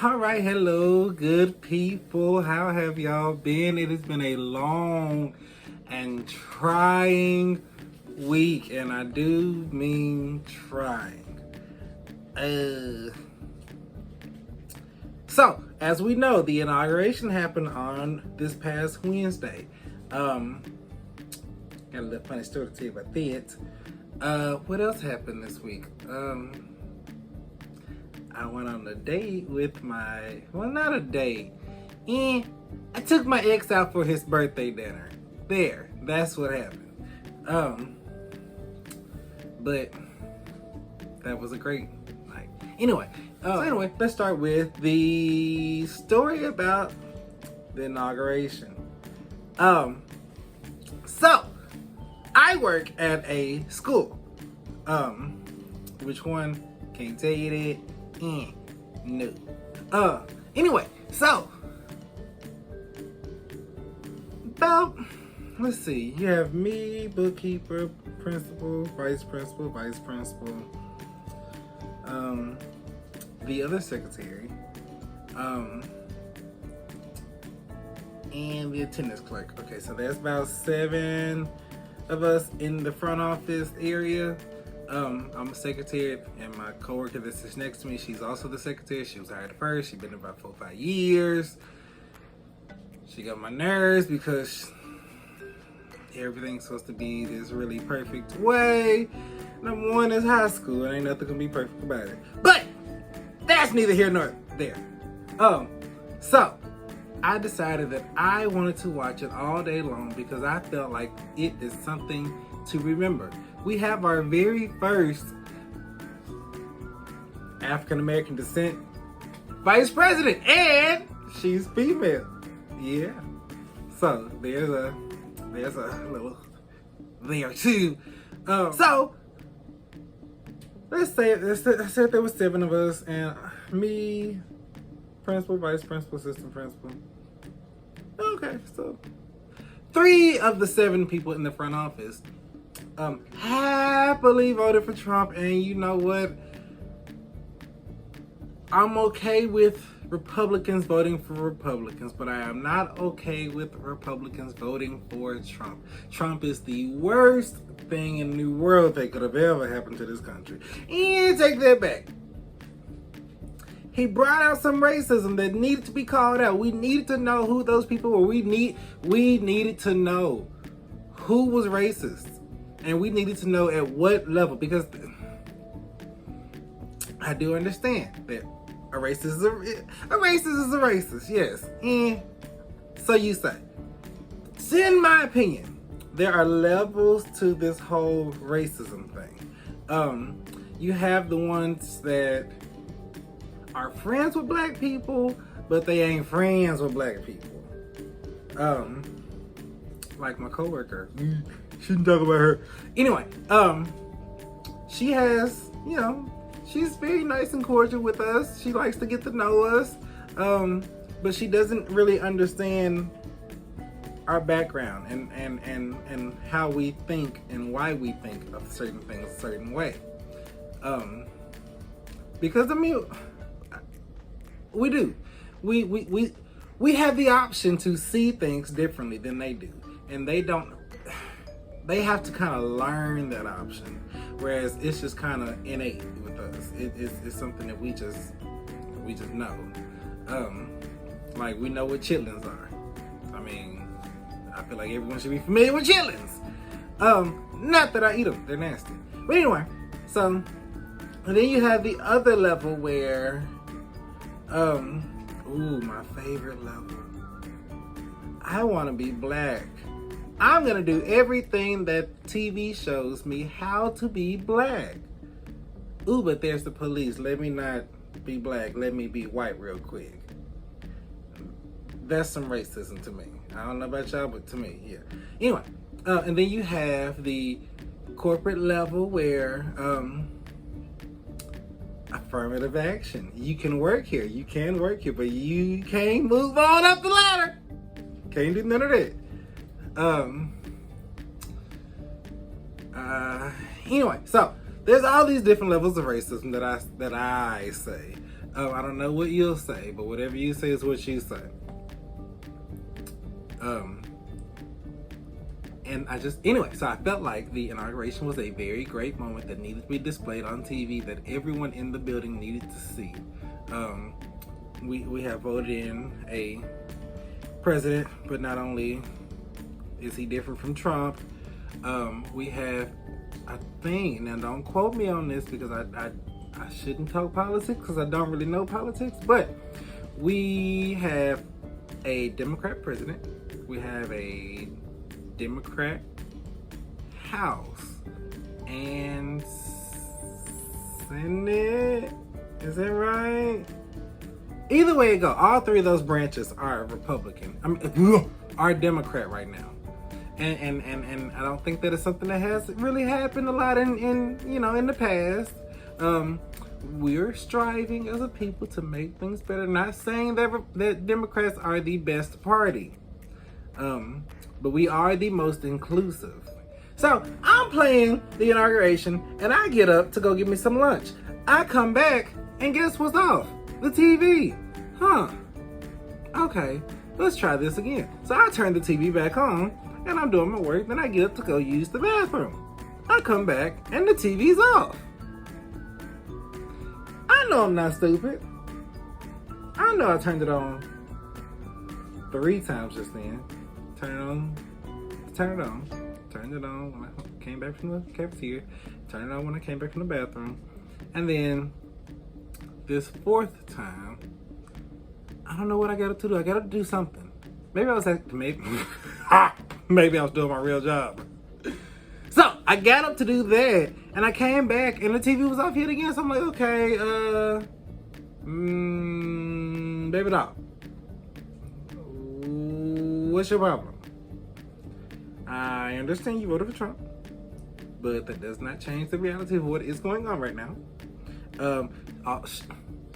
All right, hello, good people. How have y'all been? It has been a long and trying week, and I do mean trying. So, as we know, the inauguration happened on this past Wednesday. Got a little funny story to tell you about that. What else happened this week? I went on a date with not a date. And I took my ex out for his birthday dinner. That's what happened. But that was a great night. Anyway, let's start with the story about the inauguration. So I work at a school. Which one? Can't tell you that. No. Anyway, so let's see. You have me, bookkeeper, principal, vice principal, the other secretary, and the attendance clerk. Okay, so there's about 7 of us in the front office area. I'm a secretary, and my coworker that sits next to me, she's also the secretary. She was hired first. She's been there about 4 or 5 years. She got my nerves because everything's supposed to be this really perfect way. Number one is high school, and ain't nothing gonna be perfect about it. But that's neither here nor there. So I decided that I wanted to watch it all day long because I felt like it is something to remember. We have our very first African American descent vice president, and she's female. Yeah. So there's a little there too. So let's say there was 7 of us, and me, principal, vice principal, assistant principal. Okay, so 3 of the 7 people in the front office happily voted for Trump, and you know what? I'm okay with Republicans voting for Republicans, but I am not okay with Republicans voting for Trump. Trump is the worst thing in the world that could have ever happened to this country. And take that back. He brought out some racism that needed to be called out. We needed to know who those people were. We needed to know who was racist. And we needed to know at what level, because I do understand that a racist is a racist, yes. And so you say. So in my opinion, there are levels to this whole racism thing. You have the ones that are friends with black people, but they ain't friends with black people. Like my coworker. Shouldn't talk about her. Anyway, she has, she's very nice and cordial with us. She likes to get to know us. But she doesn't really understand our background and how we think and why we think of certain things a certain way. Because we do. We have the option to see things differently than they do. And they don't. They have to kind of learn that option, whereas it's just kind of innate with us. It's something that we just know. Like we know what chitlins are. I mean, I feel like everyone should be familiar with chitlins. Not that I eat them; they're nasty. But anyway, so and then you have the other level where, my favorite level. I want to be black. I'm gonna do everything that TV shows me how to be black. Ooh, but there's the police. Let me not be black. Let me be white real quick. That's some racism to me. I don't know about y'all, but to me, yeah. Anyway, and then you have the corporate level where affirmative action. You can work here. You can work here, but you can't move on up the ladder. Can't do none of that. Anyway, so there's all these different levels of racism that I say. I don't know what you'll say, but whatever you say is what you say. And anyway, so I felt like the inauguration was a very great moment that needed to be displayed on TV, that everyone in the building needed to see. We have voted in a president, but not only is he different from Trump, we have, I think, now don't quote me on this because I shouldn't talk politics because I don't really know politics, but we have a Democrat president, we have a Democrat House and Senate, is that right? Either way it go, all three of those branches are Republican. Are Democrat right now. And I don't think that is something that has really happened a lot in the past. We're striving as a people to make things better. Not saying that Democrats are the best party, but we are the most inclusive. So I'm playing the inauguration, and I get up to go get me some lunch. I come back, and guess what's off? The TV. Okay, let's try this again. So I turn the TV back on, and I'm doing my work. Then I get up to go use the bathroom. I come back, and the TV's off. I know I'm not stupid. I know I turned it on 3 times just then. Turn it on. Turned it on when I came back from the cafeteria. Turned it on when I came back from the bathroom. And then this 4th time, I don't know what I got to do. I got to do something. Maybe I was maybe I was doing my real job. So I got up to do that, and I came back, and the TV was off yet again. So I'm like, okay, baby doll, what's your problem? I understand you voted for Trump, but that does not change the reality of what is going on right now.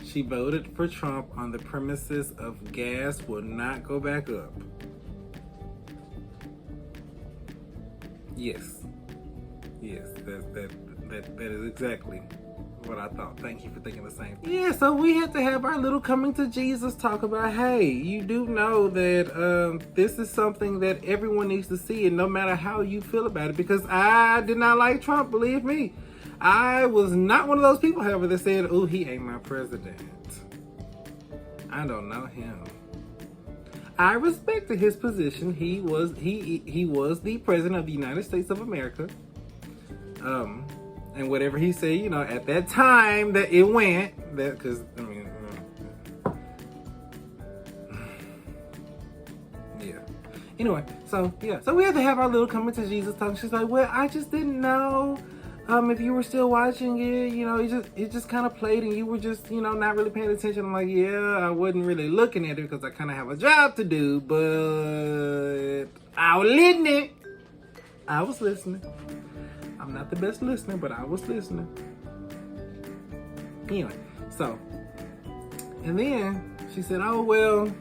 She voted for Trump on the premises of gas will not go back up. Yes, that is exactly what I thought. Thank you for thinking the same thing. Yeah, so we had to have our little coming to Jesus talk about, hey, you do know that this is something that everyone needs to see, and no matter how you feel about it, because I did not like Trump, believe me. I was not one of those people, however, that said, oh, he ain't my president. I don't know him. I respected his position. He was the president of the United States of America. And whatever he said, at that time that it went, yeah. Anyway, so we had to have our little coming to Jesus talk. She's like, well, I just didn't know if you were still watching it, it just kind of played and you were just, not really paying attention. I'm like, yeah, I wasn't really looking at it because I kind of have a job to do, but I was listening. I was listening. I'm not the best listener, but I was listening. Anyway, so, and then she said, oh, well,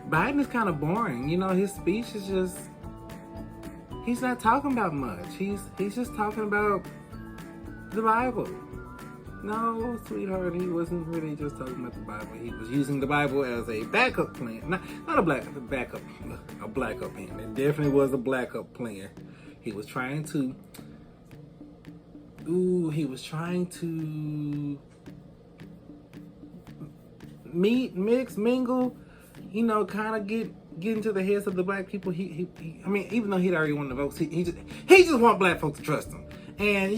Biden is kind of boring. His speech is just, he's not talking about much. He's just talking about the Bible. No, sweetheart, he wasn't really just talking about the Bible. He was using the Bible as a backup plan. Not a backup plan. It definitely was a backup plan. He was trying to mix, mingle, kind of get into the heads of the black people. Even though he'd already won the votes, he just want black folks to trust him. And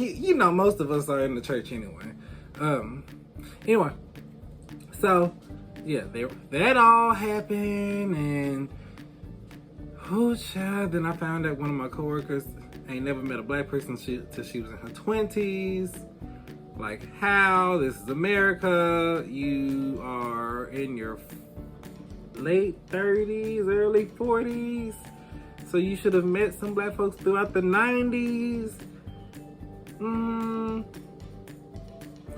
most of us are in the church anyway. Anyway, so yeah, that all happened, and child, then I found out one of my coworkers ain't never met a black person till she was in her 20s. Like, how? This is America. You are in your late 30s, early 40s. So you should have met some black folks throughout the 90s.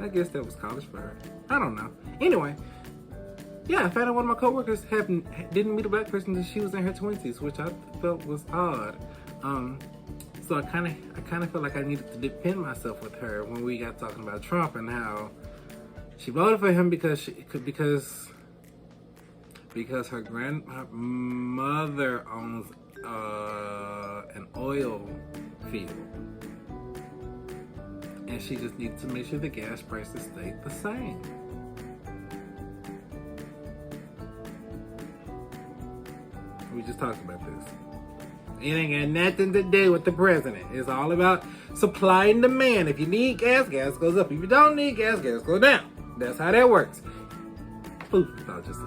I guess that was college for her. I don't know. Anyway, yeah, I found out one of my coworkers didn't meet a black person until she was in her 20s, which I felt was odd. So I kind of felt like I needed to defend myself with her when we got talking about Trump and how She voted for him because her mother owns an oil field, and she just needs to make sure the gas prices stay the same. We just talked about this. It ain't got nothing to do with the president. It's all about supply and demand. If you need gas, gas goes up. If you don't need gas, gas goes down. That's how that works. Food. Just